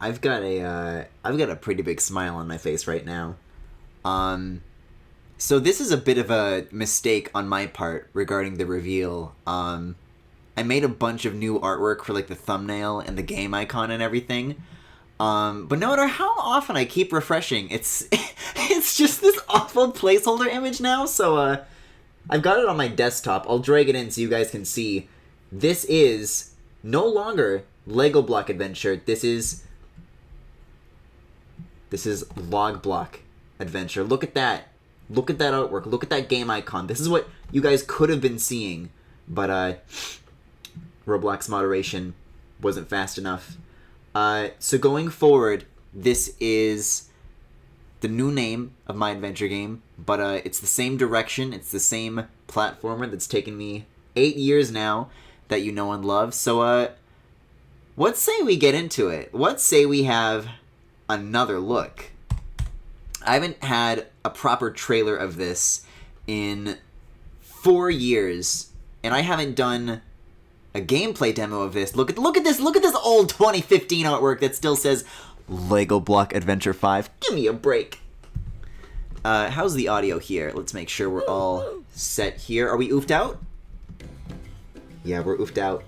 I've got a pretty big smile on my face right now. So this is a bit of a mistake on my part regarding the reveal. I made a bunch of new artwork for like the thumbnail and the game icon and everything. But no matter how often I keep refreshing, it's it's just this awful placeholder image now. So I've got it on my desktop. I'll drag it in so you guys can see. This is no longer Logblock Adventure. This is Logblock Adventure. Look at that. Look at that artwork. Look at that game icon. This is what you guys could have been seeing, but Roblox moderation wasn't fast enough. So going forward, this is the new name of my adventure game, but it's the same direction. It's the same platformer that's taken me 8 years now that you know and love. So what say we get into it? What say we have another look? I haven't had a proper trailer of this in 4 years, and I haven't done a gameplay demo of this. Look at this old 2015 artwork that still says Logblock Adventure 5. Give me a break. How's the audio here? Let's make sure we're all set here. Are we oofed out? Yeah, we're oofed out.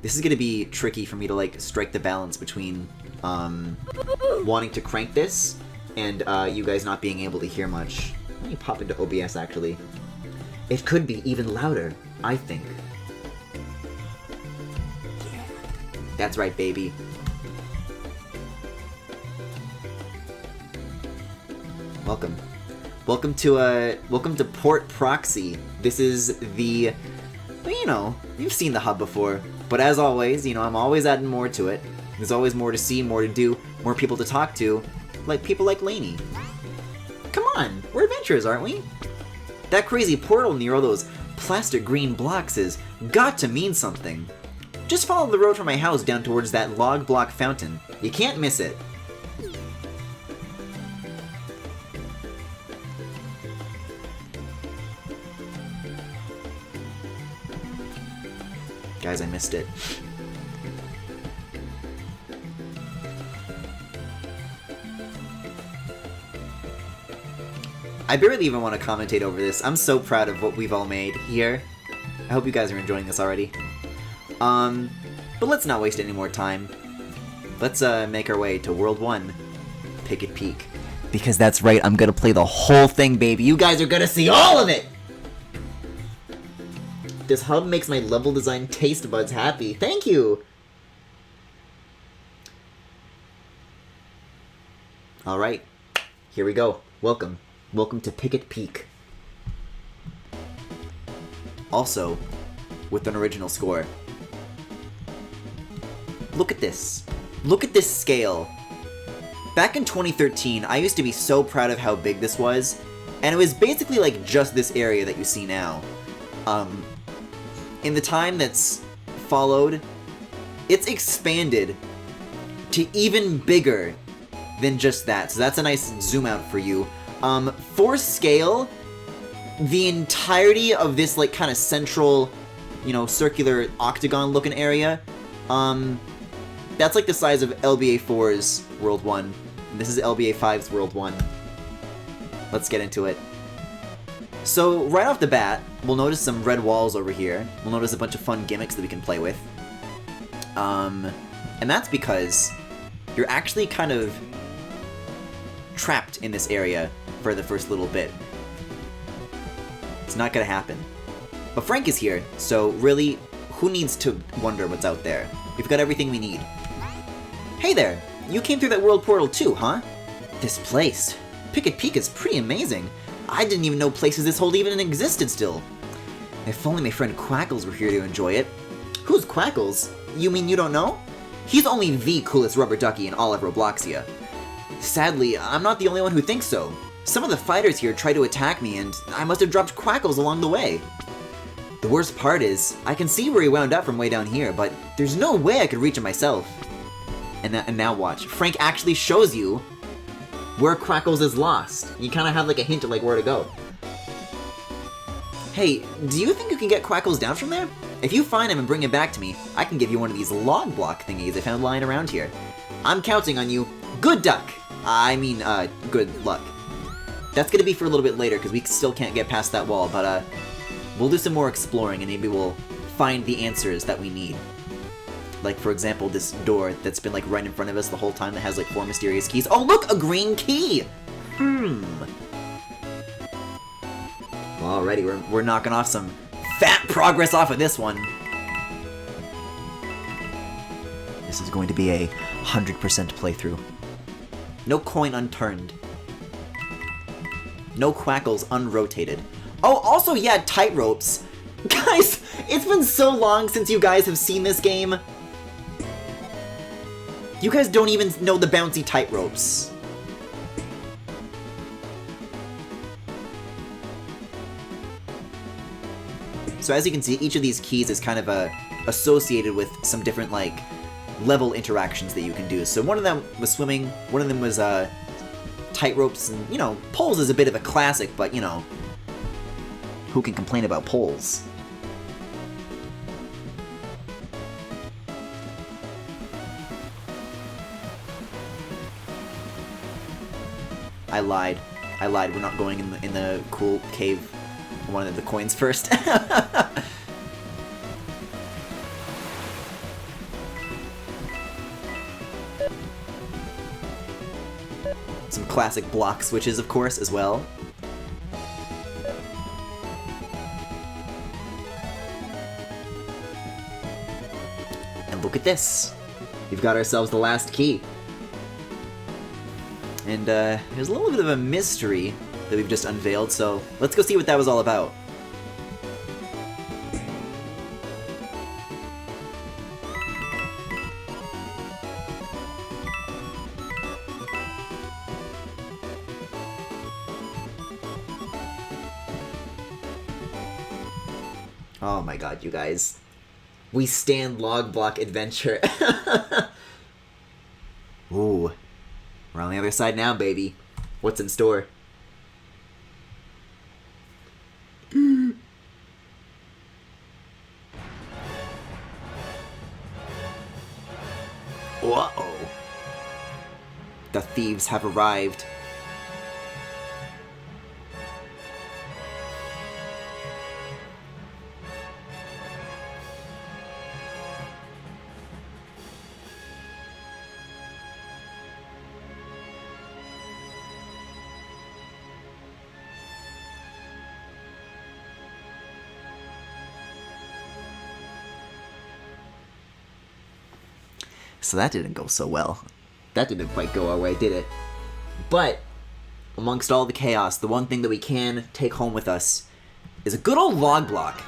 This is gonna be tricky for me to like strike the balance between wanting to crank this and you guys not being able to hear much. Let me pop into OBS actually. It could be even louder, I think. That's right, baby. Welcome. Welcome to Port Proxy. This is the, well, you know, you've seen the hub before, but as always, you know, I'm always adding more to it. There's always more to see, more to do, more people to talk to, like people like Lainey. Come on, we're adventurers, aren't we? That crazy portal near all those plastic green blocks has got to mean something. Just follow the road from my house down towards that Logblock fountain. You can't miss it. Guys, I missed it. I barely even want to commentate over this. I'm so proud of what we've all made here. I hope you guys are enjoying this already. But let's not waste any more time. Let's make our way to World 1, Picket Peak. Because that's right, I'm gonna play the whole thing, baby. You guys are gonna see all of it! This hub makes my level design taste buds happy. Thank you! Alright, here we go. Welcome. Welcome to Picket Peak. Also, with an original score. Look at this. Look at this scale. Back in 2013, I used to be so proud of how big this was, and it was basically like just this area that you see now. In the time that's followed, it's expanded to even bigger than just that. So that's a nice zoom out for you. For scale, the entirety of this like kind of central, you know, circular octagon looking area, that's like the size of LBA 4's World 1. And this is LBA 5's World 1. Let's get into it. So, right off the bat, we'll notice some red walls over here. We'll notice a bunch of fun gimmicks that we can play with. And that's because you're actually kind of trapped in this area for the first little bit. It's not gonna happen. But Frank is here, so really, who needs to wonder what's out there? We've got everything we need. Hey there! You came through that world portal too, huh? This place. Picket Peak is pretty amazing. I didn't even know places this old even existed still. If only my friend Quackles were here to enjoy it. Who's Quackles? You mean you don't know? He's only the coolest rubber ducky in all of Robloxia. Sadly, I'm not the only one who thinks so. Some of the fighters here tried to attack me and I must have dropped Quackles along the way. The worst part is, I can see where he wound up from way down here, but there's no way I could reach him myself. And now watch. Frank actually shows you where Quackles is lost. You kind of have like a hint of like where to go. Hey, do you think you can get Quackles down from there? If you find him and bring him back to me, I can give you one of these Logblock thingies I found lying around here. I'm counting on you. Good duck! I mean, good luck. That's gonna be for a little bit later, because we still can't get past that wall, but, we'll do some more exploring, and maybe we'll find the answers that we need. Like, for example, this door that's been, like, right in front of us the whole time that has, like, 4 mysterious keys. Oh, look! A green key! Well, alrighty, we're knocking off some fat progress off of this one. This is going to be a 100% playthrough. No coin unturned. No quackles unrotated. Oh, also, yeah, tightropes. Guys, it's been so long since you guys have seen this game. You guys don't even know the bouncy tightropes. So as you can see, each of these keys is kind of associated with some different, like, level interactions that you can do. So one of them was swimming, one of them was tightropes, and, you know, poles is a bit of a classic, but, you know, who can complain about poles? I lied. We're not going in the cool cave. I wanted the coins first. Some classic block switches, of course, as well. And look at this. We've got ourselves the last key. And there's a little bit of a mystery that we've just unveiled, so let's go see what that was all about. Oh my god, you guys. We stand Logblock adventure. Ooh. We're on the other side now, baby. What's in store? Uh-oh. The thieves have arrived. So that didn't go so well. That didn't quite go our way, did it? But, amongst all the chaos, the one thing that we can take home with us is a good old Logblock.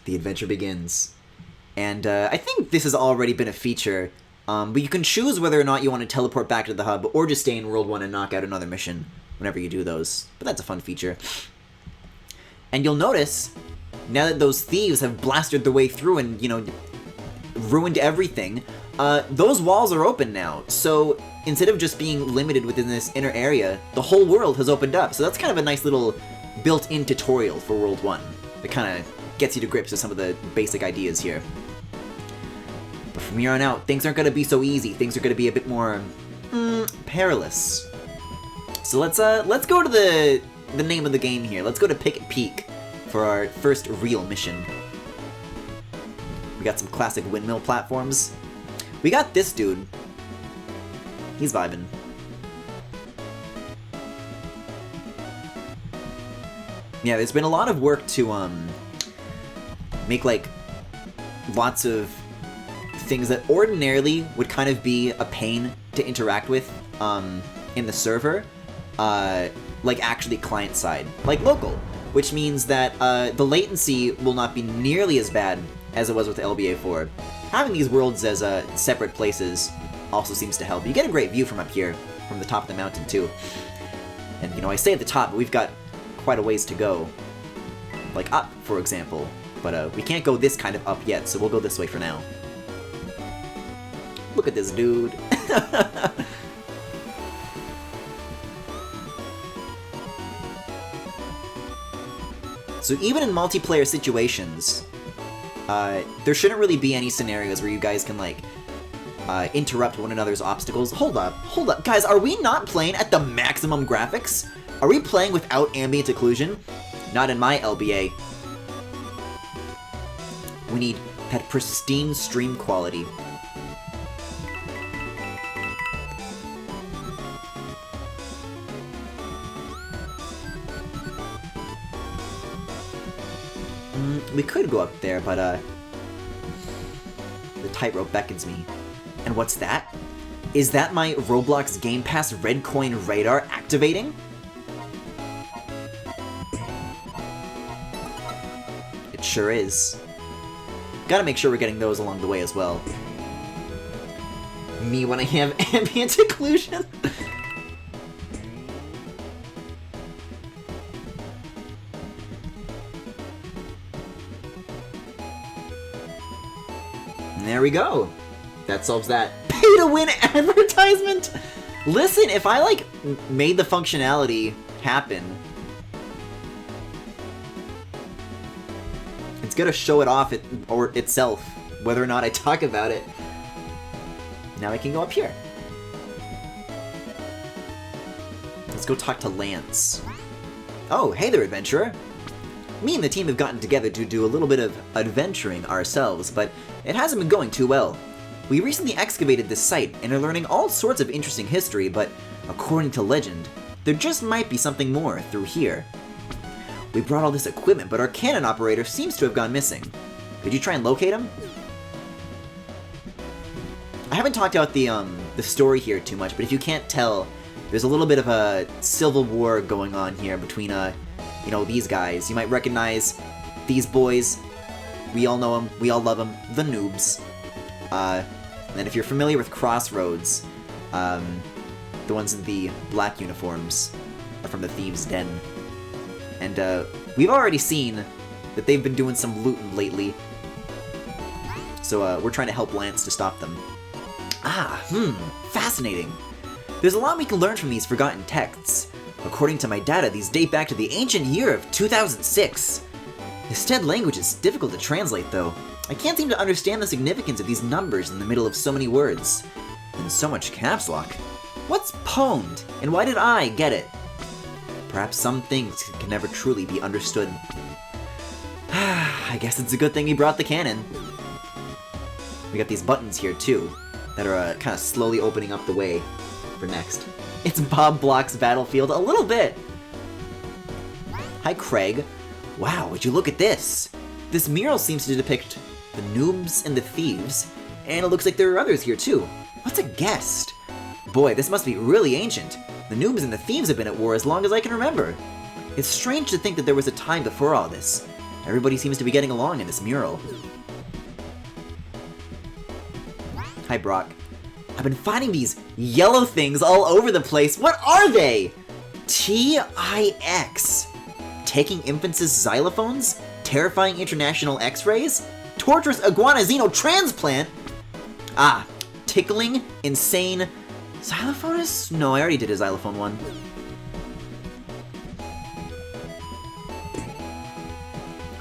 The adventure begins. And I think this has already been a feature, but you can choose whether or not you want to teleport back to the hub, or just stay in World 1 and knock out another mission whenever you do those. But that's a fun feature. And you'll notice, now that those thieves have blasted their way through and, you know, ruined everything, those walls are open now. So instead of just being limited within this inner area, the whole world has opened up. So that's kind of a nice little built-in tutorial for World 1 that kind of gets you to grips with some of the basic ideas here. But from here on out, things aren't going to be so easy. Things are going to be a bit more perilous. So let's go to the name of the game here. Let's go to Picket Peak for our first real mission. We got some classic windmill platforms. We got this dude. He's vibing. Yeah, there's been a lot of work to make like lots of things that ordinarily would kind of be a pain to interact with in the server. Like actually client side, like local, which means that the latency will not be nearly as bad as it was with LBA4. Having these worlds as separate places also seems to help. You get a great view from up here, from the top of the mountain too. And you know, I say at the top, but we've got quite a ways to go. Like up, for example. But we can't go this kind of up yet, so we'll go this way for now. Look at this dude. So even in multiplayer situations, there shouldn't really be any scenarios where you guys can, like, interrupt one another's obstacles. Hold up. Guys, are we not playing at the maximum graphics? Are we playing without ambient occlusion? Not in my LBA. We need that pristine stream quality. We could go up there, but, the tightrope beckons me. And what's that? Is that my Roblox Game Pass red coin radar activating? It sure is. Gotta make sure we're getting those along the way as well. Me when I have ambient occlusion? There we go. That solves that pay-to-win advertisement. Listen, if I, like, made the functionality happen, it's gonna show it off or itself, whether or not I talk about it. Now I can go up here. Let's go talk to Lance. Oh, hey there, adventurer. Me and the team have gotten together to do a little bit of adventuring ourselves, but it hasn't been going too well. We recently excavated this site and are learning all sorts of interesting history, but according to legend, there just might be something more through here. We brought all this equipment, but our cannon operator seems to have gone missing. Could you try and locate him? I haven't talked about the story here too much, but if you can't tell, there's a little bit of a civil war going on here between, you know, these guys. You might recognize these boys. We all know them. We all love them. The noobs. And if you're familiar with Crossroads, the ones in the black uniforms are from the Thieves' Den. And we've already seen that they've been doing some looting lately. So we're trying to help Lance to stop them. Fascinating. There's a lot we can learn from these forgotten texts. According to my data, these date back to the ancient year of 2006. The Stead language is difficult to translate, though. I can't seem to understand the significance of these numbers in the middle of so many words. And so much caps lock. What's pwned, and why did I get it? Perhaps some things can never truly be understood. I guess it's a good thing he brought the cannon. We got these buttons here, too, that are kind of slowly opening up the way for next. It's Bob Block's Battlefield, a little bit! Hi, Craig. Wow, would you look at this? This mural seems to depict the noobs and the thieves, and it looks like there are others here too. What's a guest? Boy, this must be really ancient. The noobs and the thieves have been at war as long as I can remember. It's strange to think that there was a time before all this. Everybody seems to be getting along in this mural. Hi, Brock. I've been finding these yellow things all over the place. What are they? TIX. Taking infants' xylophones? Terrifying international x-rays? Torturous iguana xenotransplant? Tickling, insane, xylophonist? No, I already did a xylophone one.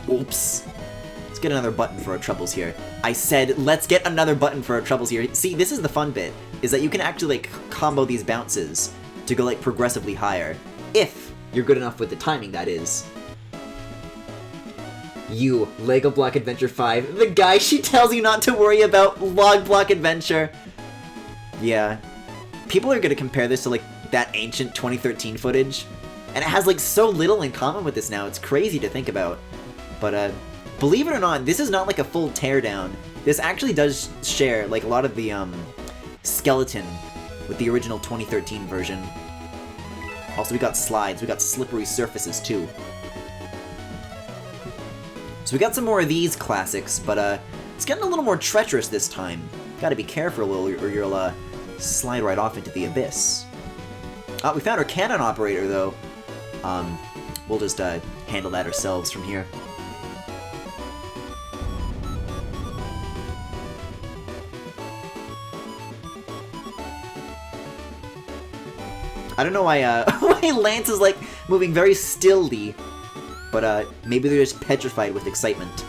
Oops. Let's get another button for our troubles here. I said, let's get another button for our troubles here. See, this is the fun bit, is that you can actually, like, combo these bounces to go, like, progressively higher. If you're good enough with the timing, that is. You, Logblock Adventure 5, the guy she tells you not to worry about, Logblock Adventure. Yeah. People are gonna compare this to, like, that ancient 2013 footage, and it has, like, so little in common with this now, it's crazy to think about. But, believe it or not, this is not, like, a full teardown. This actually does share, like, a lot of the, skeleton with the original 2013 version. Also, we got slides, we got slippery surfaces, too. So we got some more of these classics, but, it's getting a little more treacherous this time. Gotta be careful or you'll, slide right off into the abyss. We found our cannon operator, though. We'll just, handle that ourselves from here. I don't know why, why Lance is, like, moving very stilly. but maybe they're just petrified with excitement.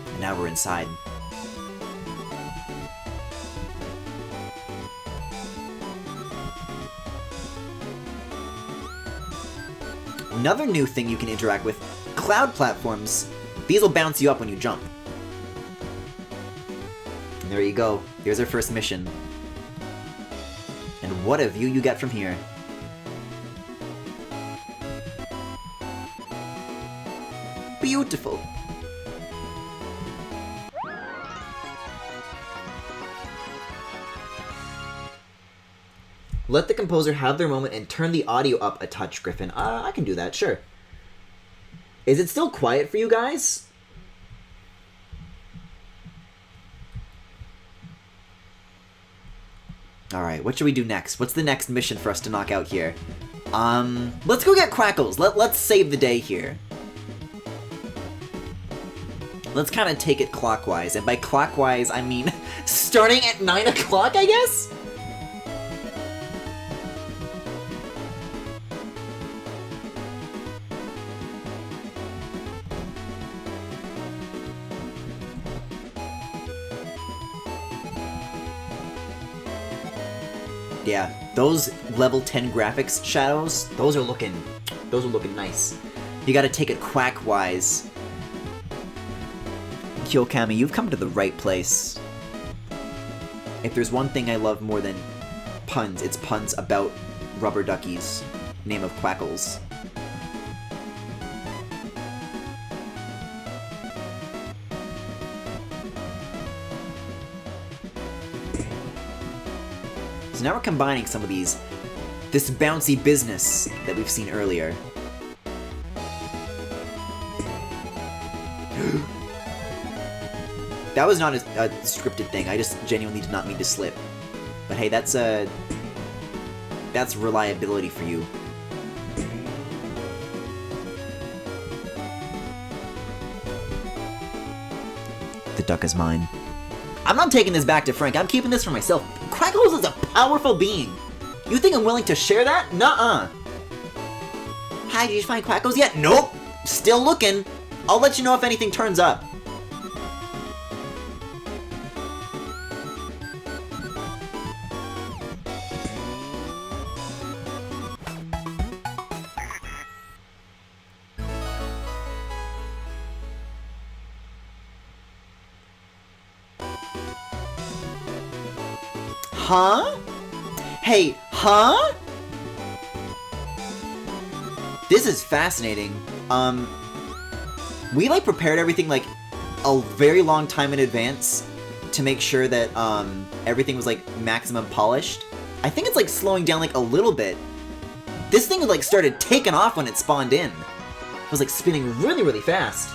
And now we're inside. Another new thing you can interact with, cloud platforms. These will bounce you up when you jump. And there you go. There's our first mission. And what a view you get from here. Beautiful. Let the composer have their moment and turn the audio up a touch, Griffin. I can do that, sure. Is it still quiet for you guys? Alright, what should we do next? What's the next mission for us to knock out here? Let's go get Crackles. Let's save the day here. Let's kind of take it clockwise. And by clockwise, I mean starting at 9 o'clock, I guess? Yeah, those level 10 graphics shadows, those are looking nice. You gotta take it quack-wise. Kyokami, you've come to the right place. If there's one thing I love more than puns, it's puns about rubber duckies. Name of Quackles. So now we're combining some of this bouncy business that we've seen earlier. That was not a scripted thing, I just genuinely did not mean to slip. But hey, that's reliability for you. The duck is mine. I'm not taking this back to Frank, I'm keeping this for myself. Crackles is a powerful being. You think I'm willing to share that? Nuh-uh. Hi, did you find Crackles yet? Nope. Still looking. I'll let you know if anything turns up. Huh? Hey, huh? This is fascinating. We like prepared everything like a very long time in advance to make sure that everything was like maximum polished. I think it's like slowing down like a little bit. This thing like started taking off when it spawned in. It was like spinning really, really fast.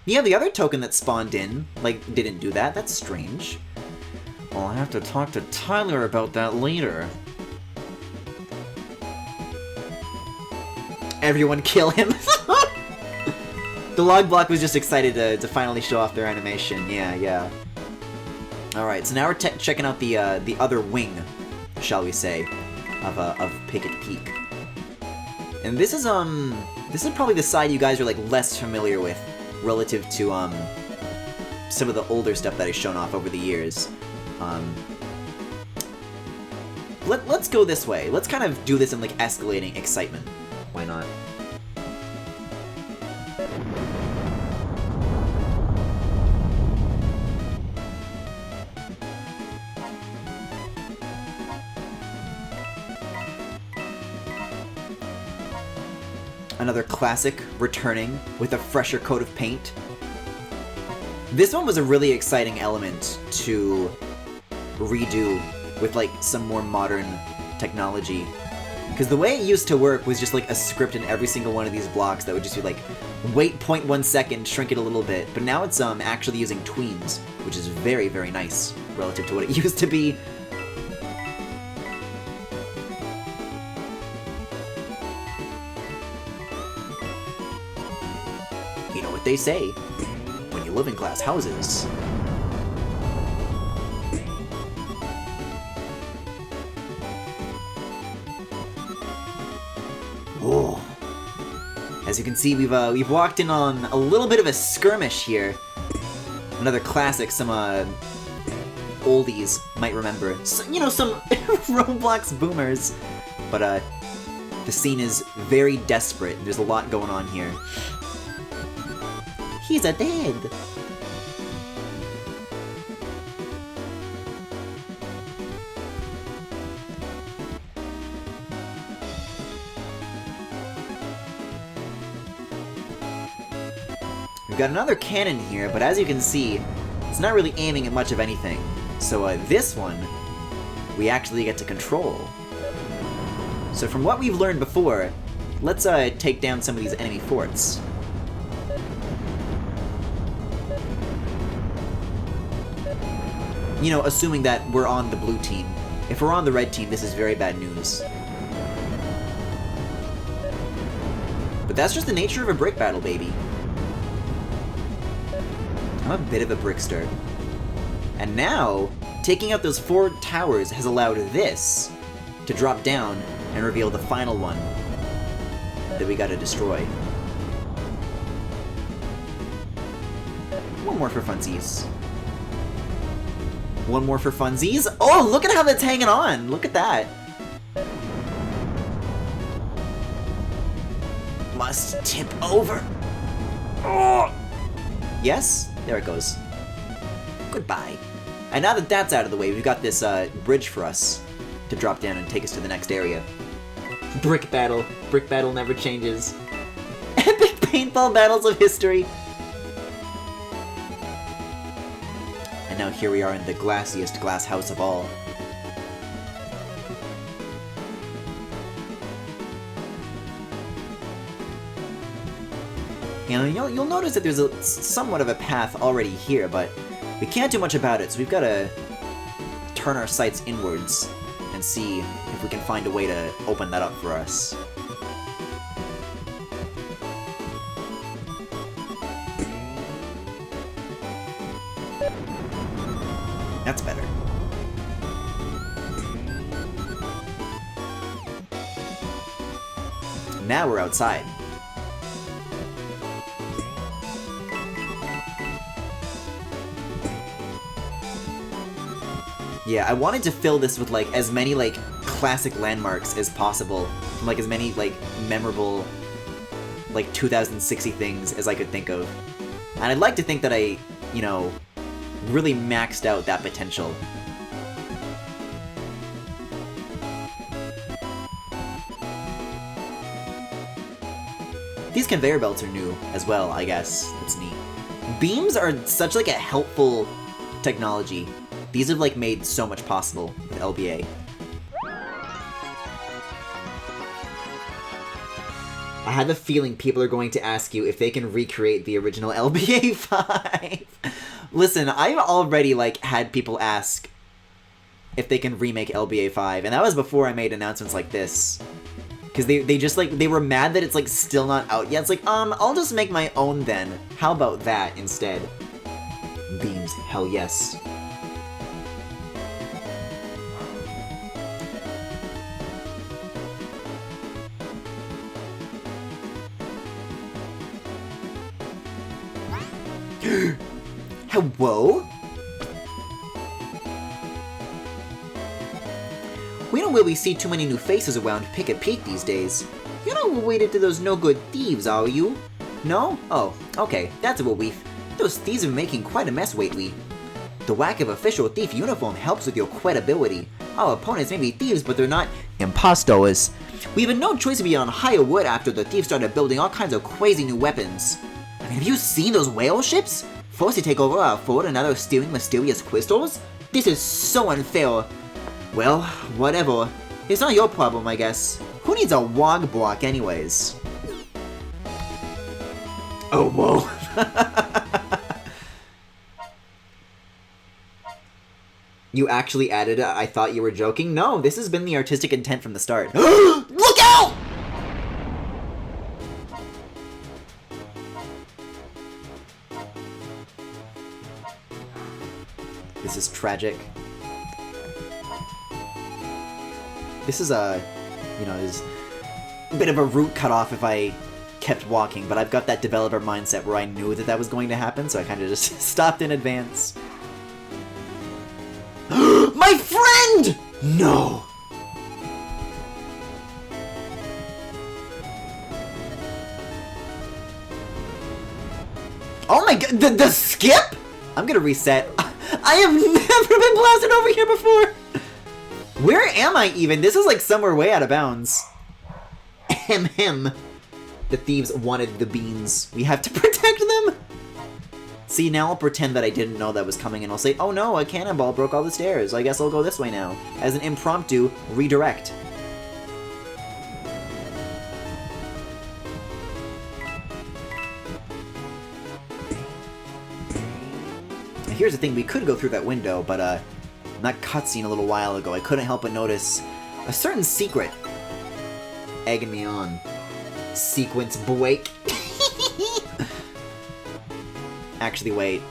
Yeah, the other token that spawned in, like, didn't do that. That's strange. Well, I'll have to talk to Tyler about that later. Everyone kill him! The Logblock was just excited to finally show off their animation. Yeah. Alright, so now we're checking out the other wing, shall we say, of Picket Peak. And this is probably the side you guys are, like, less familiar with, relative to some of the older stuff that I've shown off over the years. Let's go this way. Let's kind of do this in like escalating excitement. Why not? Another classic returning with a fresher coat of paint. This one was a really exciting element to redo with like some more modern technology. Because the way it used to work was just like a script in every single one of these blocks that would just be like, wait 0.1 second, shrink it a little bit. But now it's actually using tweens, which is very, very nice relative to what it used to be. You know what they say, when you living class houses. Oh. As you can see, we've walked in on a little bit of a skirmish here. Another classic, some oldies might remember. So, you know, some Roblox boomers. But the scene is very desperate. There's a lot going on here. He's a dead. We've got another cannon here, but as you can see, it's not really aiming at much of anything. So this one, we actually get to control. So from what we've learned before, let's take down some of these enemy forts. You know, assuming that we're on the blue team. If we're on the red team, this is very bad news. But that's just the nature of a brick battle, baby. I'm a bit of a brickster. And now, taking out those 4 towers has allowed this to drop down and reveal the final one that we gotta destroy. One more for funsies. One more for funsies. Oh, look at how that's hanging on! Look at that! Must tip over. Oh! Yes? There it goes. Goodbye. And now that that's out of the way, we've got this bridge for us to drop down and take us to the next area. Brick battle. Brick battle never changes. Epic paintball battles of history. And now here we are in the glassiest glass house of all. You know, you'll notice that there's somewhat of a path already here, but we can't do much about it, so we've got to turn our sights inwards and see if we can find a way to open that up for us. That's better. Now we're outside. Yeah, I wanted to fill this with, like, as many, like, classic landmarks as possible. From, like, as many, like, memorable, like, 2060 things as I could think of. And I'd like to think that I, you know, really maxed out that potential. These conveyor belts are new as well, I guess. That's neat. Beams are such, like, a helpful technology. These have, like, made so much possible with LBA. I have a feeling people are going to ask you if they can recreate the original LBA 5. Listen, I've already, like, had people ask if they can remake LBA 5, and that was before I made announcements like this. Because they just, like, they were mad that it's, like, still not out yet. It's like, I'll just make my own then. How about that instead? Beams, hell yes. Hello? We don't really see too many new faces around Picket Peak these days. You're not related to those no-good thieves, are you? No? Oh, okay, that's a relief. Those thieves are making quite a mess lately. The lack of official thief uniform helps with your credibility. Our opponents may be thieves, but they're not impostors. We had no choice to be on higher alert after the thieves started building all kinds of crazy new weapons. I mean, have you seen those whale ships? Forced to take over our fort and now they're stealing mysterious crystals? This is so unfair. Well, whatever. It's not your problem, I guess. Who needs a Logblock anyways? Oh, whoa. You actually added it? I thought you were joking? No, this has been the artistic intent from the start. Look out! This is tragic. This is a, you know, is a bit of a route cut off if I kept walking, but I've got that developer mindset where I knew that that was going to happen, so I kind of just stopped in advance. My friend! No! Oh my god, the skip?! I'm gonna reset. I have never been blasted over here before! Where am I even? This is like somewhere way out of bounds. Ahem. The thieves wanted the beans. We have to protect them! See, now I'll pretend that I didn't know that was coming and I'll say, oh no, a cannonball broke all the stairs. I guess I'll go this way now. As an impromptu redirect. Here's the thing, we could go through that window, but in that cutscene a little while ago, I couldn't help but notice a certain secret egging me on. Sequence break. Actually, wait.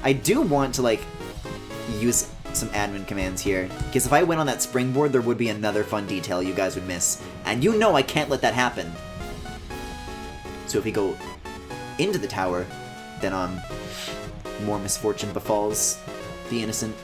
I do want to, like, use some admin commands here, because if I went on that springboard, there would be another fun detail you guys would miss. And you know I can't let that happen. So if we go into the tower, then more misfortune befalls the innocent.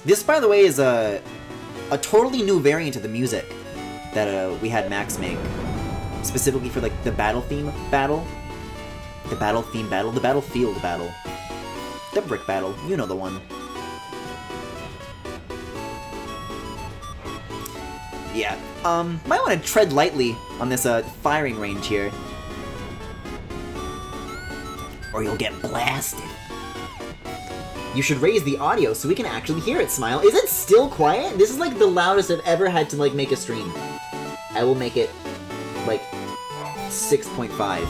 This, by the way, is a totally new variant of the music that we had Max make, specifically for like the battle theme battle, the battle theme battle, the battlefield battle, the brick battle. You know the one. Yeah. Might want to tread lightly on this firing range here, or you'll get blasted. You should raise the audio so we can actually hear it, Smile. Is it still quiet? This is like the loudest I've ever had to like make a stream. I will make it like 6.5.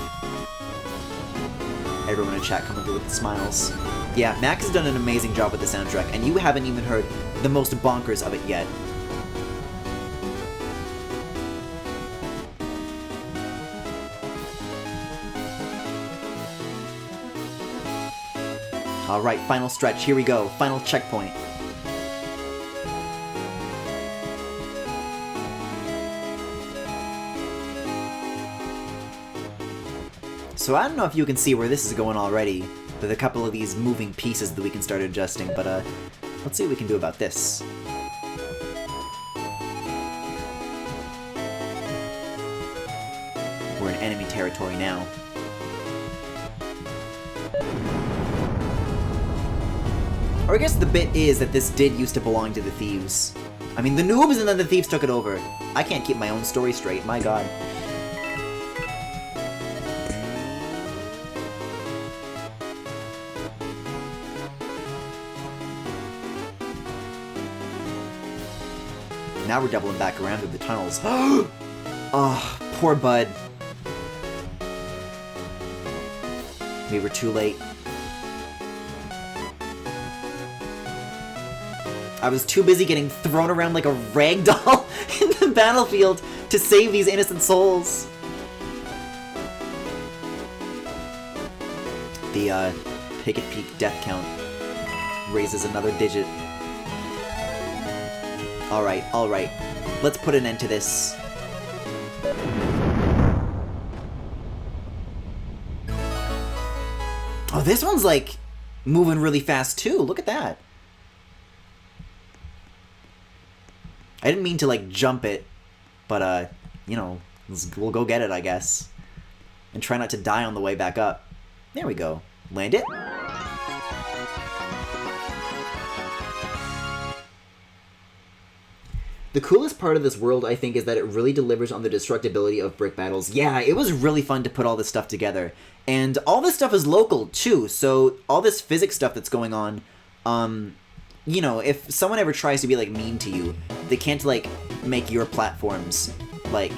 Everyone in chat coming through with the smiles. Yeah, Max has done an amazing job with the soundtrack, and you haven't even heard the most bonkers of it yet. Alright, final stretch, here we go, final checkpoint. So I don't know if you can see where this is going already, with a couple of these moving pieces that we can start adjusting, but let's see what we can do about this. We're in enemy territory now. Or I guess the bit is that this did used to belong to the Thieves. I mean, the noobs and then the Thieves took it over. I can't keep my own story straight, my god. Now we're doubling back around through the tunnels. Oh, poor Bud. We were too late. I was too busy getting thrown around like a rag doll in the battlefield to save these innocent souls. The Picket Peak death count raises another digit. Alright, alright. Let's put an end to this. Oh, this one's like moving really fast too. Look at that. I didn't mean to, like, jump it, but, you know, we'll go get it, I guess. And try not to die on the way back up. There we go. Land it. The coolest part of this world, I think, is that it really delivers on the destructibility of brick battles. Yeah, it was really fun to put all this stuff together. And all this stuff is local, too, so all this physics stuff that's going on, you know, if someone ever tries to be, like, mean to you, they can't, like, make your platforms, like,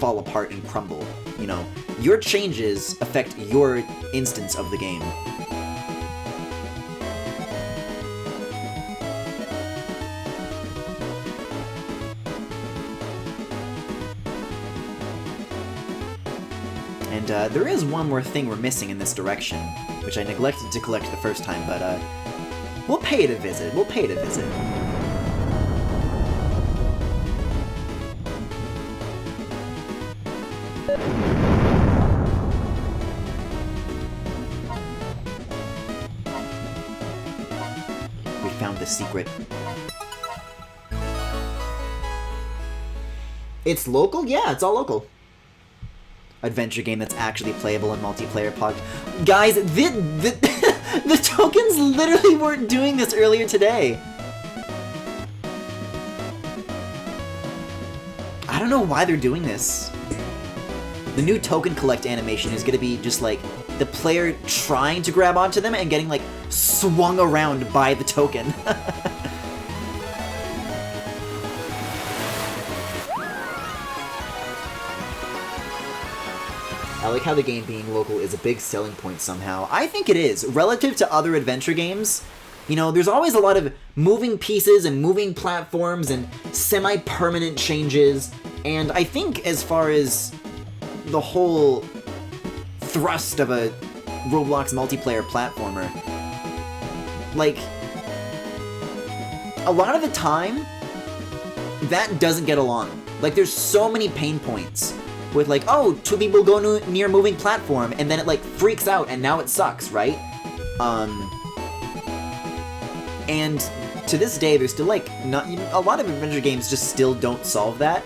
fall apart and crumble. You know, your changes affect your instance of the game. And there is one more thing we're missing in this direction, which I neglected to collect the first time, but we'll pay it a visit. We'll pay it a visit. We found the secret. It's local? Yeah, it's all local. Adventure game that's actually playable in multiplayer pod. Guys, the tokens literally weren't doing this earlier today. I don't know why they're doing this. The new token collect animation is gonna be just like the player trying to grab onto them and getting like swung around by the token. I like how the game being local is a big selling point somehow. I think it is. Relative to other adventure games, you know, there's always a lot of moving pieces and moving platforms and semi-permanent changes, and I think as far as the whole thrust of a Roblox multiplayer platformer, like, a lot of the time, that doesn't get along. Like, there's so many pain points with like, oh, two people go near moving platform, and then it like freaks out, and now it sucks, right? And to this day, there's still like not a lot of adventure games just still don't solve that.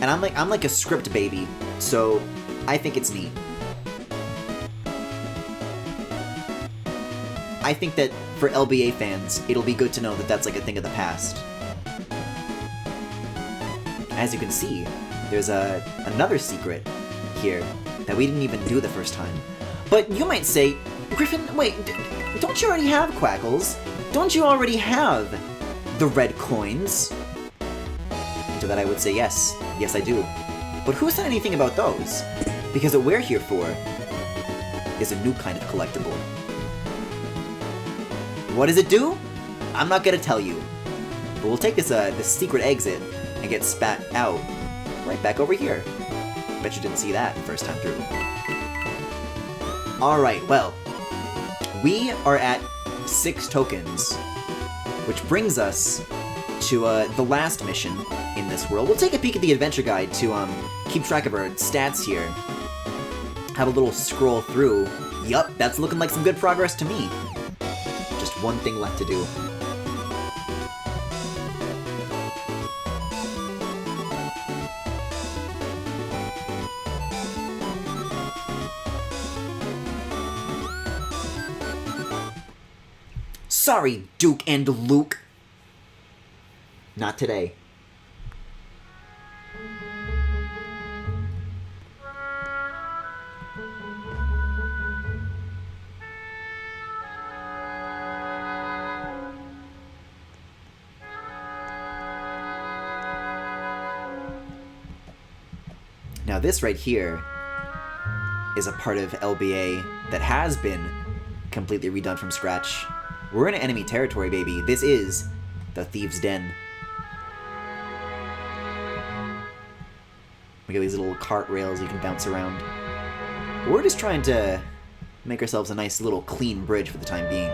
And I'm like a script baby, so I think it's neat. I think that for LBA fans, it'll be good to know that that's like a thing of the past. As you can see, there's another secret here that we didn't even do the first time. But you might say, Griffin, wait, don't you already have Quackles? Don't you already have the red coins? And to that I would say yes. Yes, I do. But who said anything about those? Because what we're here for is a new kind of collectible. What does it do? I'm not gonna tell you. But we'll take this secret exit and get spat out right back over here. Bet you didn't see that first time through. Alright, well, we are at 6 tokens, which brings us to the last mission in this world. We'll take a peek at the adventure guide to keep track of our stats here. Have a little scroll through. Yup, that's looking like some good progress to me. Just one thing left to do. Sorry, Duke and Luke. Not today. Now this right here is a part of LBA that has been completely redone from scratch. We're in enemy territory, baby. This is the Thieves' Den. We got these little cart rails you can bounce around. We're just trying to make ourselves a nice little clean bridge for the time being.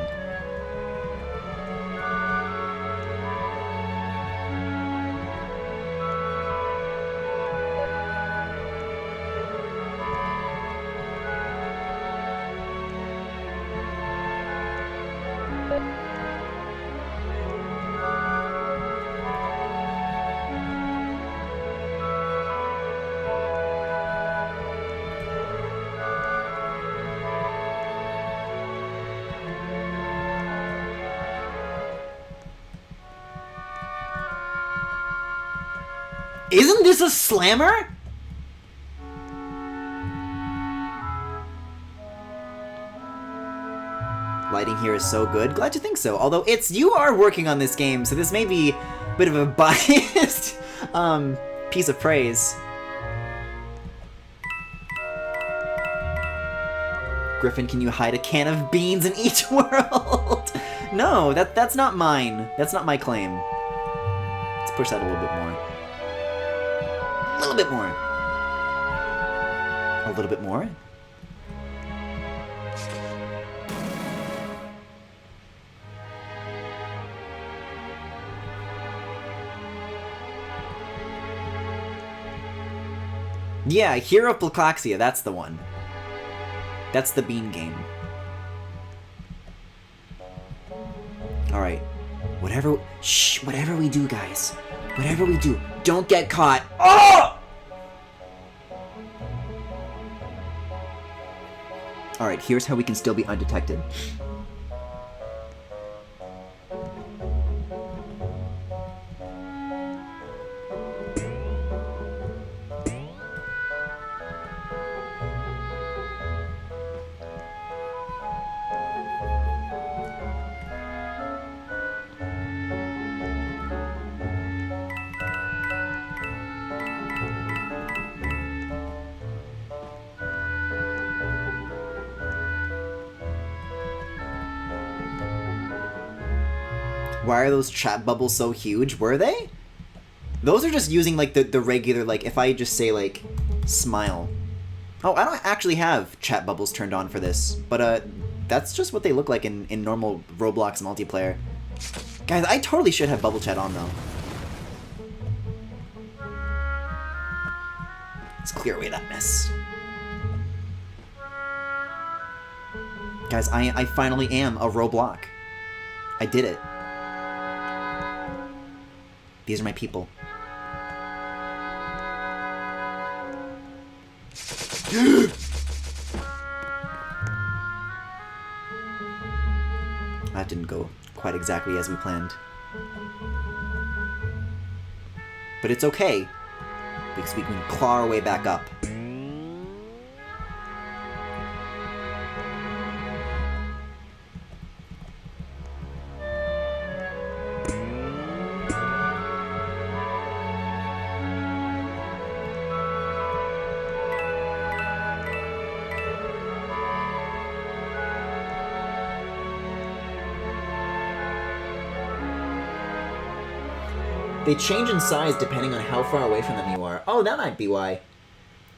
Isn't this a slammer? Lighting here is so good. Glad you think so. Although you are working on this game, so this may be bit of a biased piece of praise. Griffin, can you hide a can of beans in each world? No, that's not mine. That's not my claim. Let's push that a little bit more. A little bit more. A little bit more. Yeah, Hero Placoxia, that's the one. That's the bean game. Alright. Whatever we do, guys. Whatever we do, don't get caught. Oh! Alright, here's how we can still be undetected. Why are those chat bubbles so huge? Were they? Those are just using, like, the regular, like, if I just say, like, smile. Oh, I don't actually have chat bubbles turned on for this, but, that's just what they look like in normal Roblox multiplayer. Guys, I totally should have bubble chat on, though. Let's clear away that mess. Guys, I finally am a Roblock. I did it. These are my people. That didn't go quite exactly as we planned. But it's okay, because we can claw our way back up. They change in size depending on how far away from them you are. Oh, that might be why.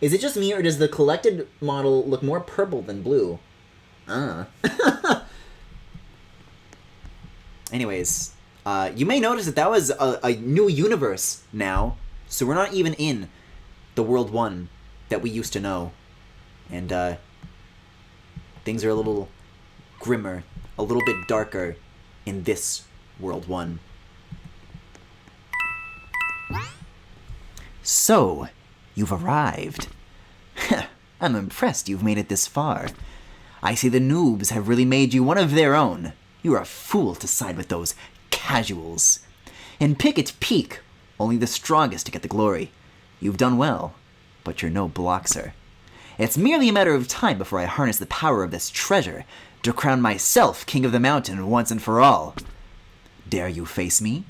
Is it just me, or does the collected model look more purple than blue? Anyways, you may notice that was a new universe now. So we're not even in the World 1 that we used to know. And, things are a little grimmer, a little bit darker in this World 1. So, you've arrived. I'm impressed you've made it this far. I see the noobs have really made you one of their own. You're a fool to side with those casuals. In Picket's Peak, only the strongest to get the glory. You've done well, but you're no Bloxer. It's merely a matter of time before I harness the power of this treasure to crown myself king of the mountain once and for all. Dare you face me?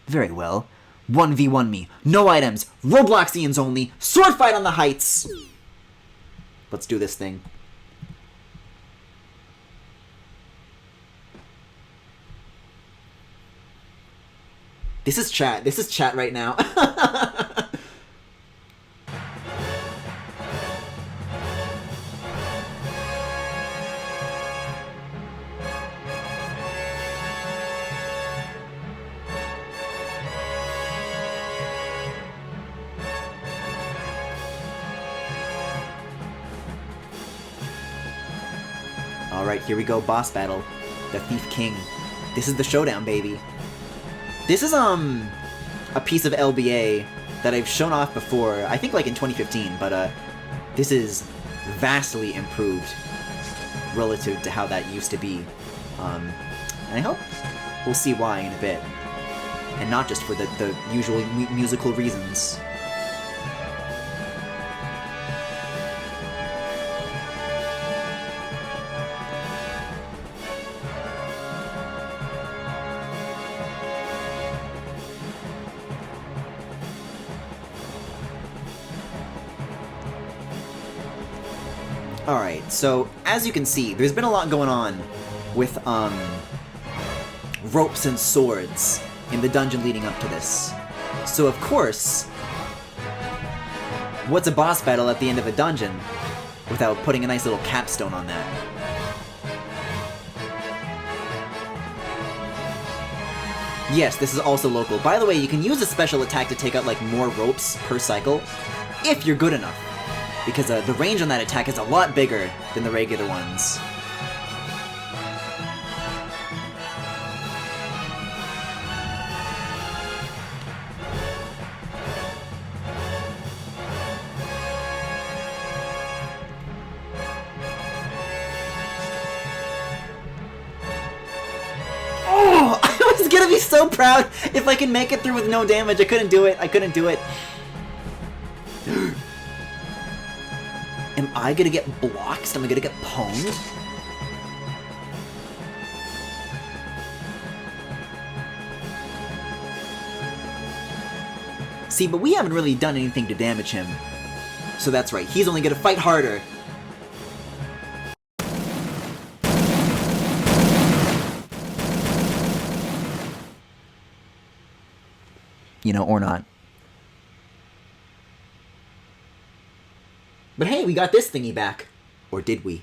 Very well. 1v1 me, no items, Robloxians only, sword fight on the heights! Let's do this thing. This is chat right now. Alright, here we go, boss battle. The Thief King. This is the showdown, baby. This is, a piece of LBA that I've shown off before, I think like in 2015, but, this is vastly improved relative to how that used to be. And I hope we'll see why in a bit. And not just for the usual musical reasons. Alright, so as you can see, there's been a lot going on with ropes and swords in the dungeon leading up to this. So of course, what's a boss battle at the end of a dungeon without putting a nice little capstone on that? Yes, this is also local. By the way, you can use a special attack to take out like more ropes per cycle, if you're good enough. Because the range on that attack is a lot bigger than the regular ones. Oh! I was gonna be so proud if I can make it through with no damage. I couldn't do it. I couldn't do it. Am I gonna get blocked? Am I gonna get pwned? See, but we haven't really done anything to damage him. So that's right, he's only gonna fight harder. You know, or not. But hey, we got this thingy back. Or did we?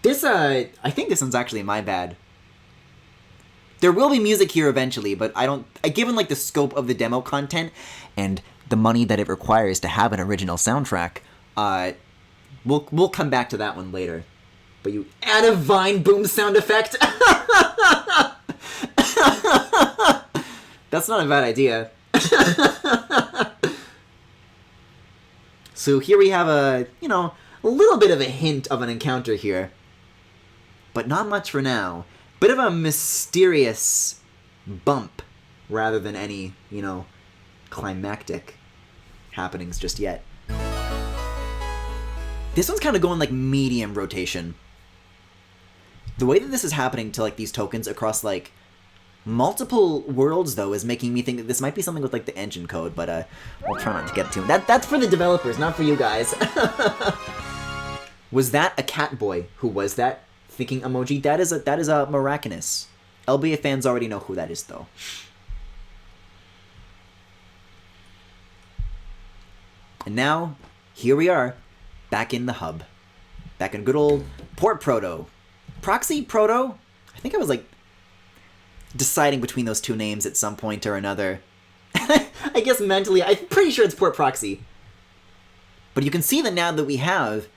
This, I think this one's actually my bad. There will be music here eventually, but given, like, the scope of the demo content and the money that it requires to have an original soundtrack, we'll come back to that one later. But you add a Vine boom sound effect? That's not a bad idea. So here we have a little bit of a hint of an encounter here. But not much for now. Bit of a mysterious bump rather than any, climactic happenings just yet. This one's kind of going like medium rotation. The way that this is happening to like these tokens across like multiple worlds, though, is making me think that this might be something with, like, the engine code, but, we'll try not to get to it. That's for the developers, not for you guys. Was that a cat boy? Who was that? Thinking emoji? That is a Miraculous. LBA fans already know who that is, though. And now, here we are, back in the hub. Back in good old Port Proto. Proxy? Proto? I think I was, like, deciding between those two names at some point or another. I guess mentally, I'm pretty sure it's Port Proxy. But you can see that now that we have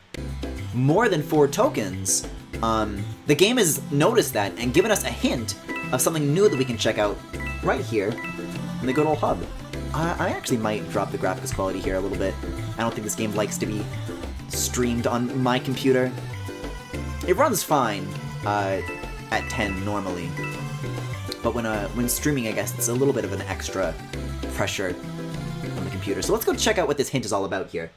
more than 4 tokens, the game has noticed that and given us a hint of something new that we can check out right here in the good old hub. I actually might drop the graphics quality here a little bit. I don't think this game likes to be streamed on my computer. It runs fine at 10 normally. But when streaming, I guess it's a little bit of an extra pressure on the computer. So let's go check out what this hint is all about here.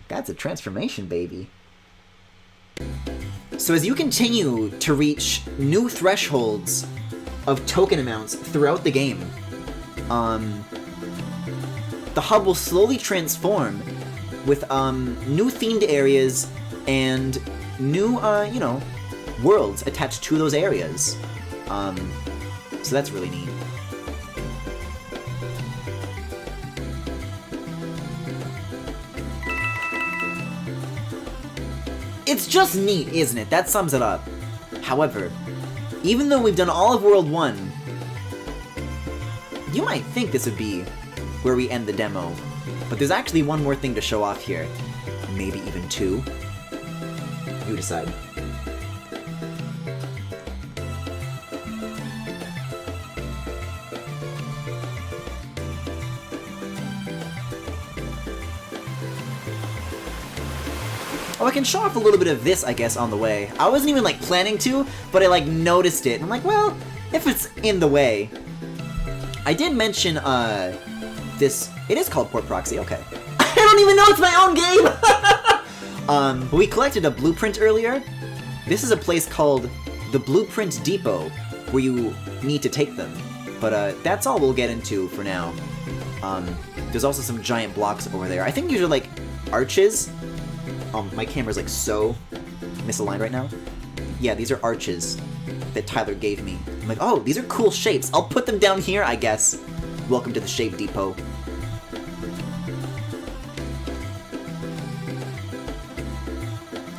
That's a transformation, baby. So as you continue to reach new thresholds of token amounts throughout the game, the hub will slowly transform with new themed areas and new, worlds attached to those areas. So that's really neat. It's just neat, isn't it? That sums it up. However, even though we've done all of World 1, you might think this would be where we end the demo, but there's actually one more thing to show off here. Maybe even 2. You decide. Oh, I can show off a little bit of this, I guess, on the way. I wasn't even, like, planning to, but I, like, noticed it. And I'm like, well, if it's in the way. I did mention, this... It is called Port Proxy, okay. I don't even know it's my own game! But we collected a blueprint earlier. This is a place called the Blueprint Depot, where you need to take them. But, that's all we'll get into for now. There's also some giant blocks over there. I think these are, like, arches. My camera's, like, so misaligned right now. Yeah, these are arches that Tyler gave me. I'm like, oh, these are cool shapes. I'll put them down here, I guess. Welcome to the Shape Depot.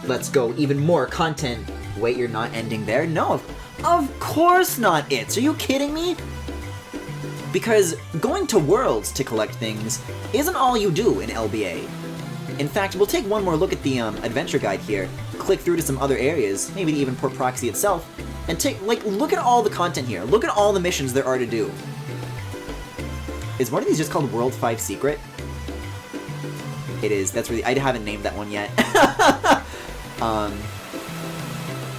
Let's go. Even more content. Wait, you're not ending there? No, of course not It's. Are you kidding me? Because going to Worlds to collect things isn't all you do in LBA. In fact, we'll take one more look at the adventure guide here, click through to some other areas, maybe even Port Proxy itself, and look at all the content here. Look at all the missions there are to do. Is one of these just called World 5 Secret? It is. That's really... I haven't named that one yet.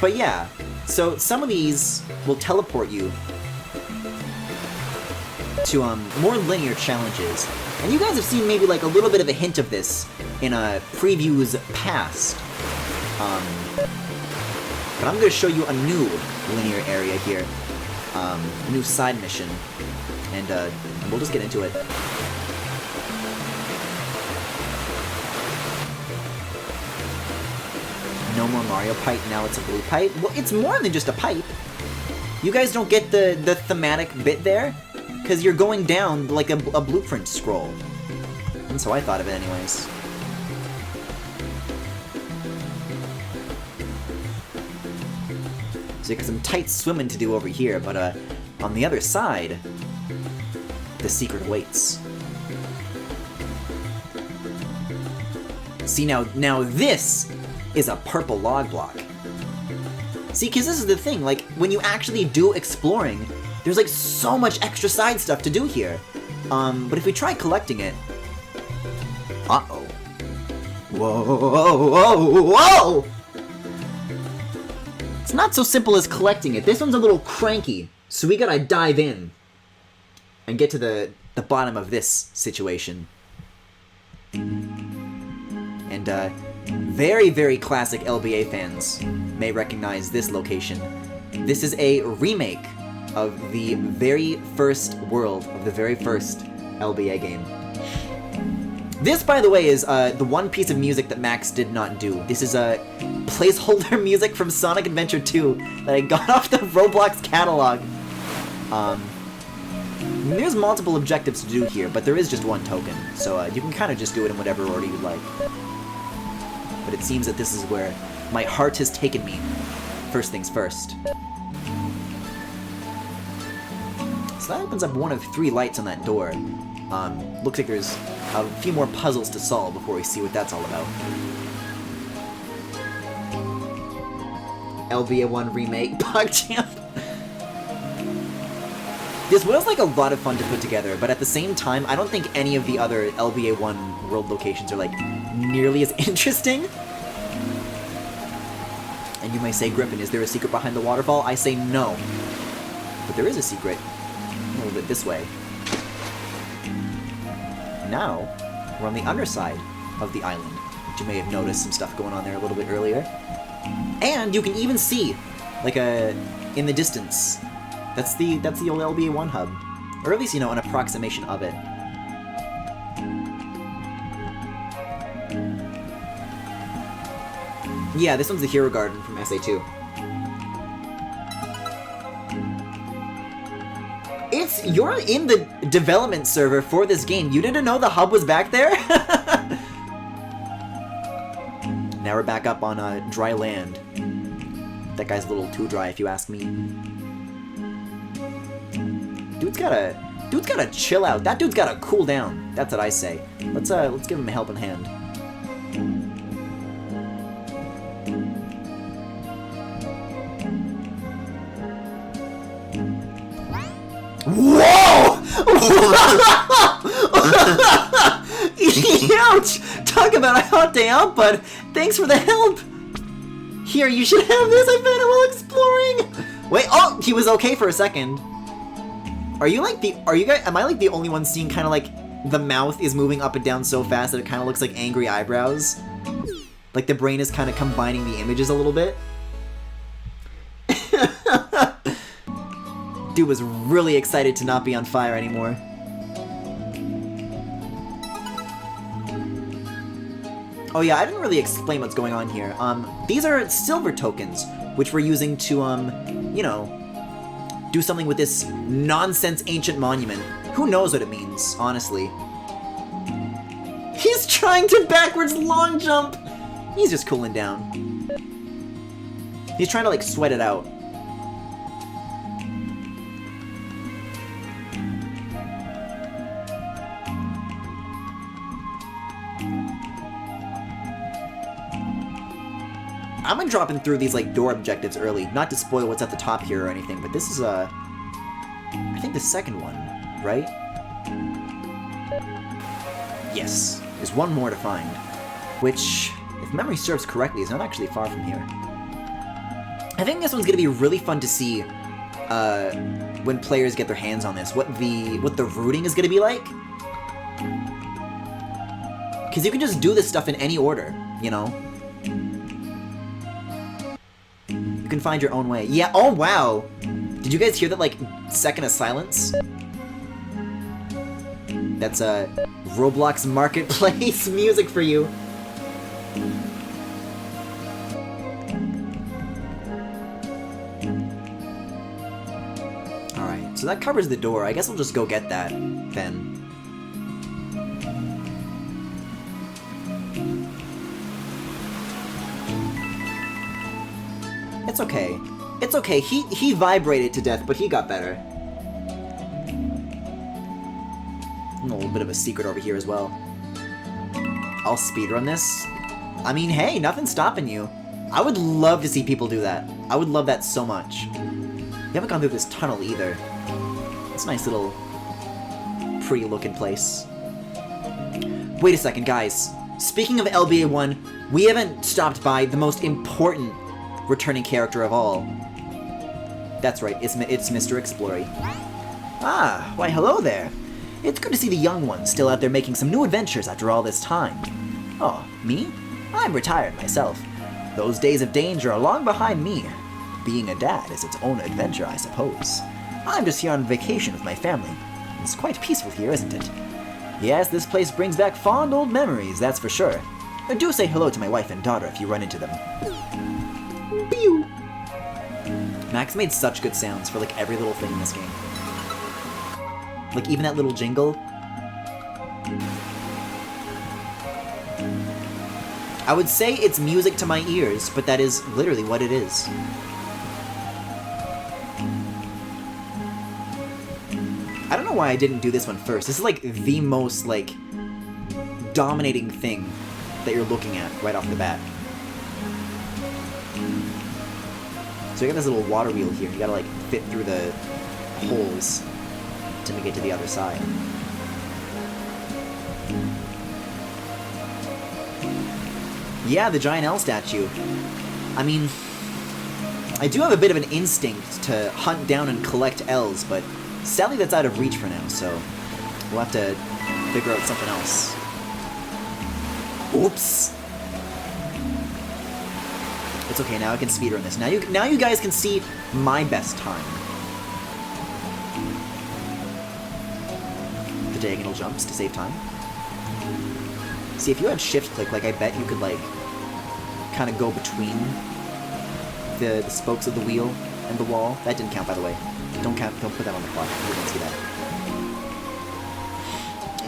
But yeah, so some of these will teleport you to more linear challenges. And you guys have seen maybe like a little bit of a hint of this in previews past. But I'm going to show you a new linear area here. A new side mission. And we'll just get into it. No more Mario pipe, now it's a blue pipe. Well, it's more than just a pipe. You guys don't get the thematic bit there? Because you're going down like a blueprint scroll. And so I thought of it anyways. So you got some tight swimming to do over here, but on the other side, the secret awaits. See, now this is a purple log block. See, because this is the thing, like, when you actually do exploring, there's like so much extra side stuff to do here. But if we try collecting it... Uh-oh. Whoa, whoa, whoa! It's not so simple as collecting it. This one's a little cranky, so we gotta dive in and get to the bottom of this situation. And, very, very classic LBA fans may recognize this location. This is a remake of the very first world of the very first LBA game. This, by the way, is the one piece of music that Max did not do. This is a placeholder music from Sonic Adventure 2 that I got off the Roblox catalog. There's multiple objectives to do here, but there is just one token, so you can kind of just do it in whatever order you like. But it seems that this is where my heart has taken me. First things first. So that opens up one of 3 lights on that door. Looks like there's a few more puzzles to solve before we see what that's all about. LBA 1 Remake PogChamp. This was like a lot of fun to put together, but at the same time, I don't think any of the other LBA 1 world locations are like nearly as interesting. And you may say, Griffin, is there a secret behind the waterfall? I say no. But there is a secret. A little bit this way. Now, we're on the underside of the island, which you may have noticed some stuff going on there a little bit earlier. And you can even see, like in the distance, that's the old LBA 1 hub. Or at least, you know, an approximation of it. Yeah, this one's the Hero Garden from SA2. You're in the development server for this game. You didn't know the hub was back there? Now we're back up on dry land. That guy's a little too dry, if you ask me. Dude's gotta chill out. That dude's gotta cool down. That's what I say. Let's give him a helping hand. Whoa! Ouch! Talk about a hot day out, bud. Thanks for the help. Here, you should have this. I found it while exploring. Wait, oh! He was okay for a second. Are you guys, am I like the only one seeing kind of like the mouth is moving up and down so fast that it kind of looks like angry eyebrows? Like the brain is kind of combining the images a little bit? Dude was really excited to not be on fire anymore. Oh yeah, I didn't really explain what's going on here. These are silver tokens, which we're using to, you know, do something with this nonsense ancient monument. Who knows what it means, honestly. He's trying to backwards long jump! He's just cooling down. He's trying to, like, sweat it out. I'm gonna drop in through these, like, door objectives early. Not to spoil what's at the top here or anything, but this is, I think the second one, right? Yes. There's one more to find. Which, if memory serves correctly, is not actually far from here. I think this one's gonna be really fun to see, when players get their hands on this. What the routing is gonna be like. Because you can just do this stuff in any order, you know? You can find your own way. Yeah, oh wow! Did you guys hear that, like, second of silence? That's, Roblox Marketplace music for you. Alright, so that covers the door. I guess we'll just go get that, then. It's okay. It's okay. He vibrated to death, but he got better. A little bit of a secret over here as well. I'll speedrun this. I mean, hey, nothing's stopping you. I would love to see people do that. I would love that so much. You haven't gone through this tunnel either. It's a nice little pretty looking place. Wait a second, guys. Speaking of LBA 1, we haven't stopped by the most important returning character of all. That's right, it's Mr. Explory. Ah, why hello there. It's good to see the young ones still out there making some new adventures after all this time. Oh, me? I'm retired myself. Those days of danger are long behind me. Being a dad is its own adventure, I suppose. I'm just here on vacation with my family. It's quite peaceful here, isn't it? Yes, this place brings back fond old memories, that's for sure. Do say hello to my wife and daughter if you run into them. Pew! Max made such good sounds for, like, every little thing in this game. Like, even that little jingle. I would say it's music to my ears, but that is literally what it is. I don't know why I didn't do this one first. This is, like, the most, like, dominating thing that you're looking at right off the bat. So you got this little water wheel here. You gotta, like, fit through the holes to make it to the other side. Yeah, the giant L statue. I mean, I do have a bit of an instinct to hunt down and collect L's, but sadly that's out of reach for now, so we'll have to figure out something else. Oops! It's okay, now I can speedrun this. Now you guys can see my best time. The diagonal jumps to save time. See, if you had shift click, like, I bet you could, like, kind of go between the spokes of the wheel and the wall. That didn't count, by the way. Don't put that on the clock. You didn't see that.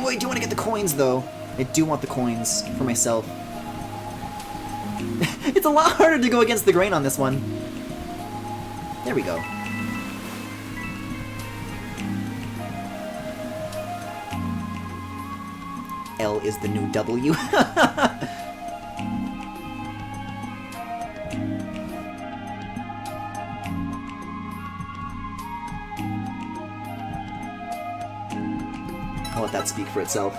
Oh, I do want to get the coins, though. I do want the coins for myself. It's a lot harder to go against the grain on this one. There we go. L is the new W. I'll let that speak for itself.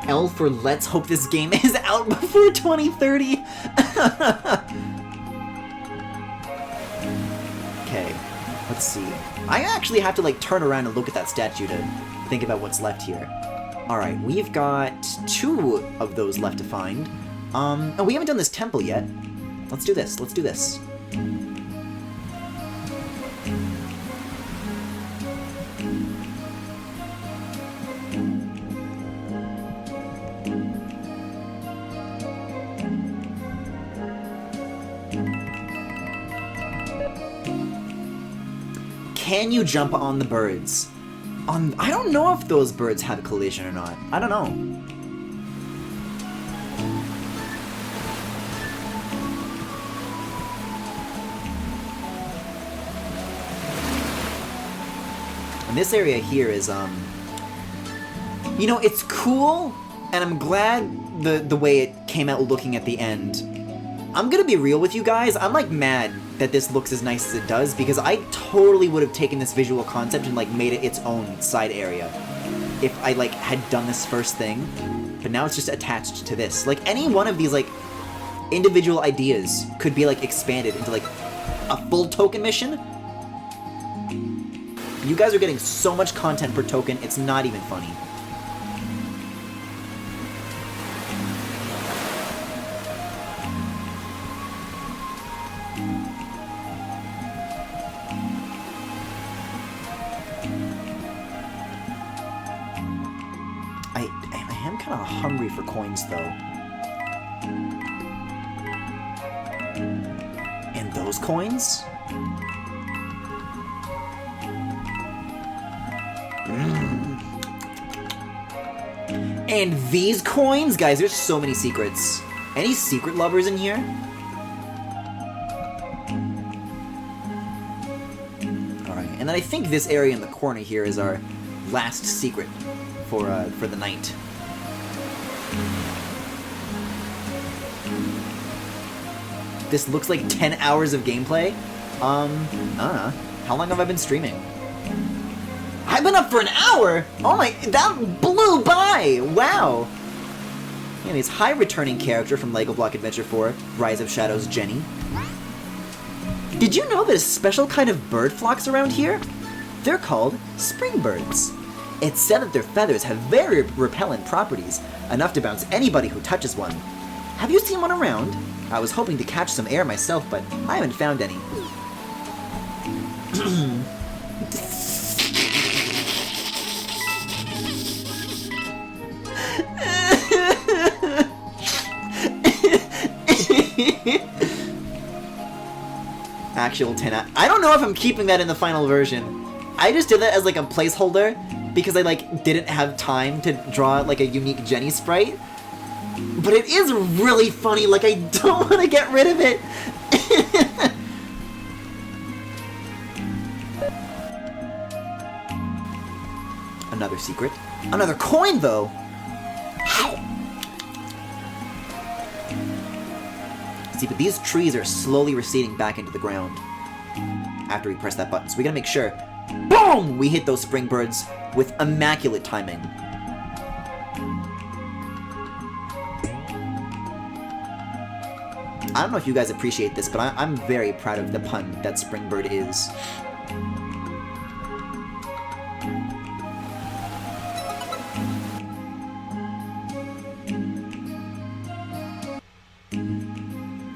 L for let's hope this game is out before 2030. Let's see. I actually have to like turn around and look at that statue to think about what's left here. Alright, we've got 2 of those left to find. And we haven't done this temple yet. Let's do this, let's do this. Can you jump on the birds? I don't know if those birds have collision or not. I don't know. And this area here is, you know, it's cool, and I'm glad the way it came out looking at the end. I'm gonna be real with you guys, I'm like mad that this looks as nice as it does, because I totally would have taken this visual concept and like made it its own side area if I like had done this first thing, but now it's just attached to this. Like any one of these like individual ideas could be like expanded into like a full token mission. You guys are getting so much content per token, it's not even funny. I am kind of hungry for coins, though. And those coins? And these coins? Guys, there's so many secrets. Any secret lovers in here? Alright, and then I think this area in the corner here is our last secret for the night. This looks like 10 hours of gameplay. I don't know. How long have I been streaming? I've been up for an hour! Oh my, that blew by! Wow! And it's high returning character from Logblock Adventure 4, Rise of Shadows, Jenny. Did you know there's a special kind of bird flocks around here? They're called spring birds. It's said that their feathers have very repellent properties, enough to bounce anybody who touches one. Have you seen one around? I was hoping to catch some air myself, but I haven't found any. Actual 10 out. I don't know if I'm keeping that in the final version. I just did that as like a placeholder because I like didn't have time to draw like a unique Jenny sprite. But it is really funny, like I don't want to get rid of it. Another secret. Another coin though. How? See, but these trees are slowly receding back into the ground after we press that button. So we gotta make sure, boom, we hit those spring birds with immaculate timing. I don't know if you guys appreciate this, but I'm very proud of the pun that Springbird is.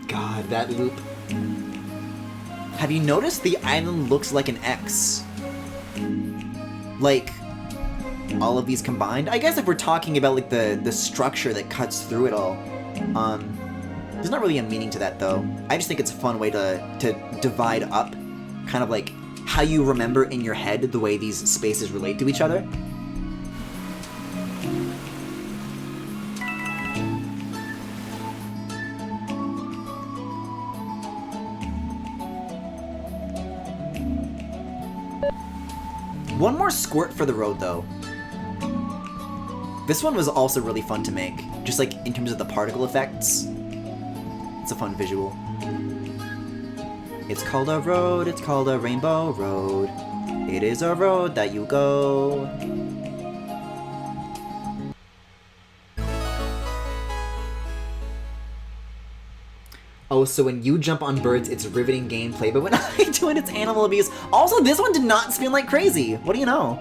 God, that loop. Have you noticed the island looks like an X? Like, all of these combined? I guess if we're talking about like the structure that cuts through it all, there's not really a meaning to that, though. I just think it's a fun way to divide up, kind of like how you remember in your head the way these spaces relate to each other. One more squirt for the road, though. This one was also really fun to make, just like in terms of the particle effects. It's a fun visual. It's called a road, it's called a rainbow road. It is a road that you go. Oh, so when you jump on birds, it's riveting gameplay, but when I do it, it's animal abuse. Also, this one did not spin like crazy. What do you know?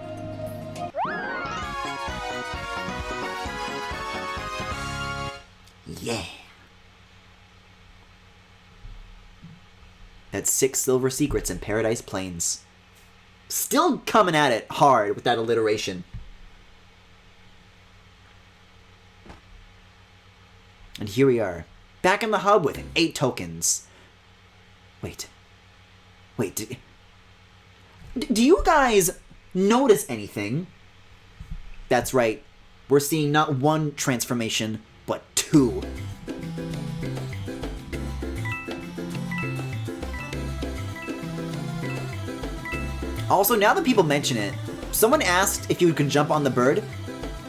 Yeah. That's 6 silver secrets in Paradise Plains. Still coming at it hard with that alliteration. And here we are, back in the hub with 8 tokens. Wait, do you guys notice anything? That's right, we're seeing not 1 transformation, but 2. Also, now that people mention it, someone asked if you could jump on the bird.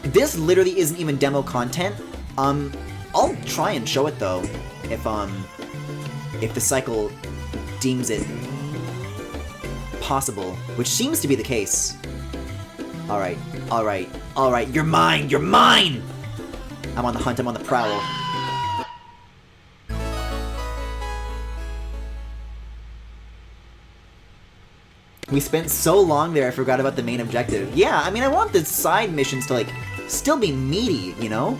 This literally isn't even demo content. I'll try and show it though, if the cycle deems it possible, which seems to be the case. Alright, you're mine! I'm on the hunt, I'm on the prowl. We spent so long there, I forgot about the main objective. Yeah, I mean, I want the side missions to, like, still be meaty, you know?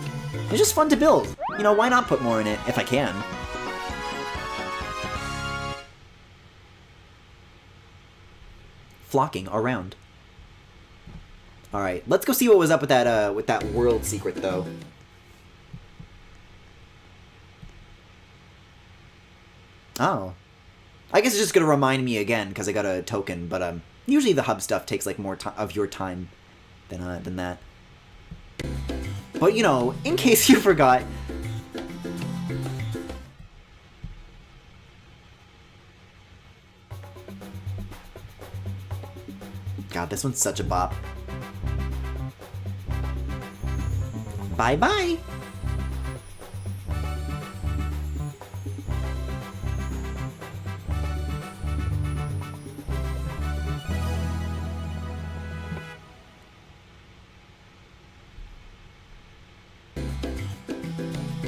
It's just fun to build. You know, why not put more in it, if I can? Flocking around. Alright, let's go see what was up with that world secret, though. Oh. I guess it's just gonna remind me again, because I got a token, but, usually the hub stuff takes, like, more of your time than that. But, you know, in case you forgot... God, this one's such a bop. Bye-bye!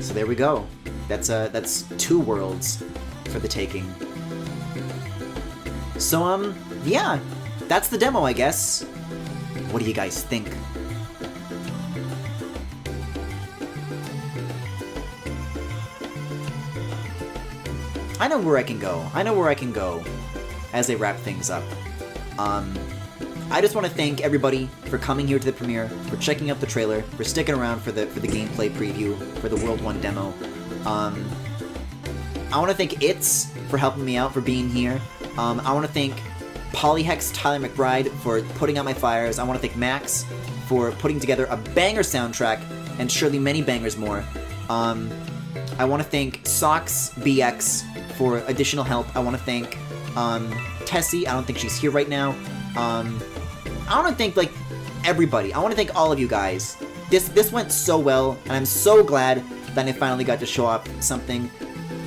So there we go. That's 2 worlds for the taking. So, yeah. That's the demo, I guess. What do you guys think? I know where I can go. I know where I can go as they wrap things up. I just want to thank everybody for coming here to the premiere, for checking out the trailer, for sticking around for the gameplay preview for the World 1 demo. I want to thank It's for helping me out, for being here. I want to thank Polyhex Tyler McBride for putting out my fires. I want to thank Max for putting together a banger soundtrack, and surely many bangers more. I want to thank Socks BX for additional help. I want to thank Tessie. I don't think she's here right now. I want to thank, like, everybody. I want to thank all of you guys. This went so well, and I'm so glad that I finally got to show off something.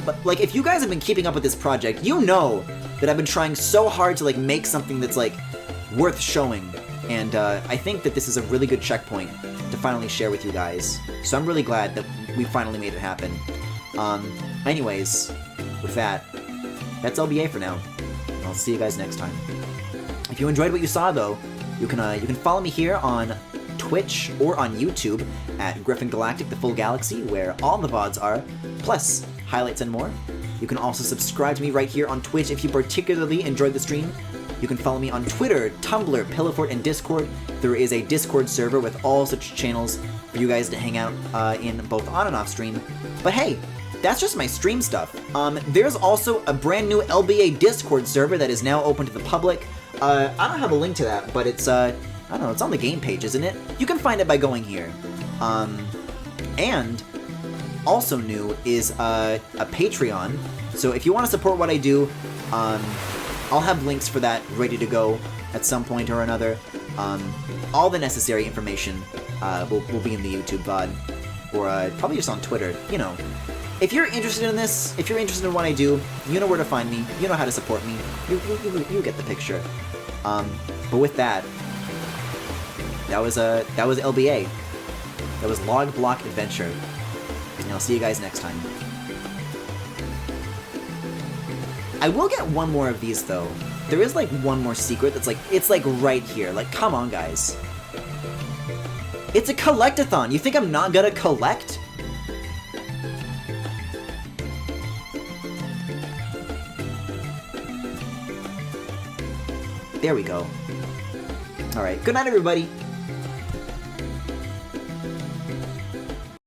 But, like, if you guys have been keeping up with this project, you know that I've been trying so hard to, like, make something that's, like, worth showing. And I think that this is a really good checkpoint to finally share with you guys. So I'm really glad that we finally made it happen. Anyways, with that, that's LBA for now. I'll see you guys next time. If you enjoyed what you saw, though, you can follow me here on Twitch or on YouTube at GRIFFINGALACTIC, the full galaxy, where all the VODs are, plus highlights and more. You can also subscribe to me right here on Twitch if you particularly enjoyed the stream. You can follow me on Twitter, Tumblr, Pillowfort, and Discord. There is a Discord server with all such channels for you guys to hang out in both on and off stream. But hey, that's just my stream stuff. There's also a brand new LBA Discord server that is now open to the public. I don't have a link to that, but it's, I don't know, it's on the game page, isn't it? You can find it by going here. And also new is a Patreon. So if you want to support what I do, I'll have links for that ready to go at some point or another. All the necessary information will be in the YouTube VOD, or probably just on Twitter, you know. If you're interested in this, if you're interested in what I do, you know where to find me, you know how to support me, you get the picture. But with that, that was LBA. That was Logblock Adventure. And I'll see you guys next time. I will get one more of these, though. There is, like, one more secret that's, like, it's, like, right here. Like, come on, guys. It's a collect-a-thon. You think I'm not gonna collect? There we go. Alright, good night, everybody.